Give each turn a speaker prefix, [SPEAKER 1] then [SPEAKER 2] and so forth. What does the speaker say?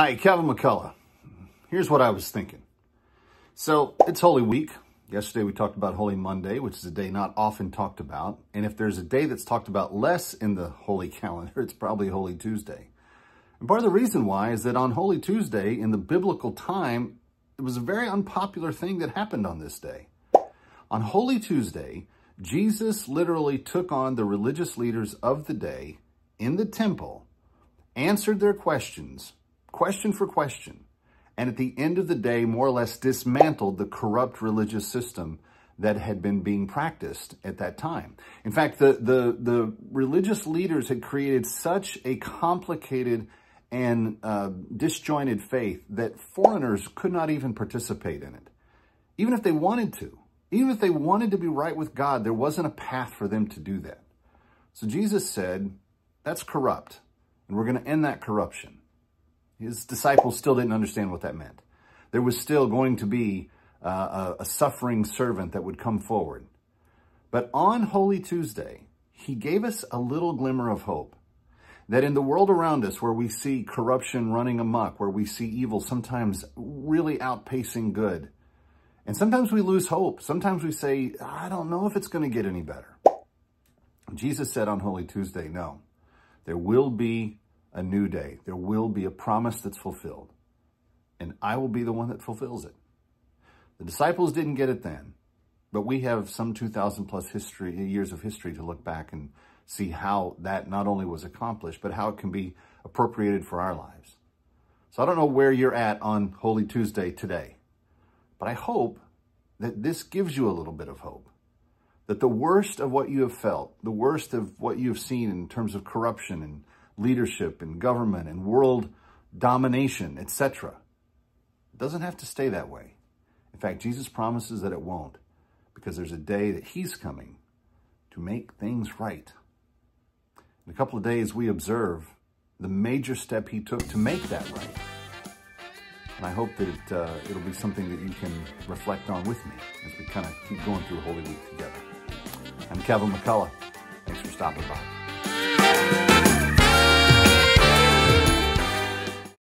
[SPEAKER 1] Hi, Kevin McCullough. Here's what I was thinking. So it's Holy Week. Yesterday we talked about Holy Monday, which is a day not often talked about. And if there's a day that's talked about less in the Holy calendar, it's probably Holy Tuesday. And part of the reason why is that on Holy Tuesday, in the biblical time, it was a very unpopular thing that happened on this day. On Holy Tuesday, Jesus literally took on the religious leaders of the day in the temple, answered their questions, question for question, and at the end of the day, more or less dismantled the corrupt religious system that had been being practiced at that time. In fact, the religious leaders had created such a complicated and disjointed faith that foreigners could not even participate in it. Even if they wanted to. Even if they wanted to be right with God, there wasn't a path for them to do that. So Jesus said, that's corrupt, and we're going to end that corruption. His disciples still didn't understand what that meant. There was still going to be a suffering servant that would come forward. But on Holy Tuesday, he gave us a little glimmer of hope that in the world around us, where we see corruption running amok, where we see evil sometimes really outpacing good, and sometimes we lose hope. Sometimes we say, I don't know if it's going to get any better. Jesus said on Holy Tuesday, no, there will be a new day. There will be a promise that's fulfilled, and I will be the one that fulfills it. The disciples didn't get it then, but we have some 2,000 plus years of history to look back and see how that not only was accomplished, but how it can be appropriated for our lives. So I don't know where you're at on Holy Tuesday today, but I hope that this gives you a little bit of hope. That the worst of what you have felt, the worst of what you have seen in terms of corruption and leadership and government and world domination, etc., it doesn't have to stay that way. In fact, Jesus promises that it won't, because there's a day that he's coming to make things right. In a couple of days, we observe the major step he took to make that right. And I hope that it'll be something that you can reflect on with me as we kind of keep going through Holy Week together. I'm Kevin McCullough. Thanks for stopping by.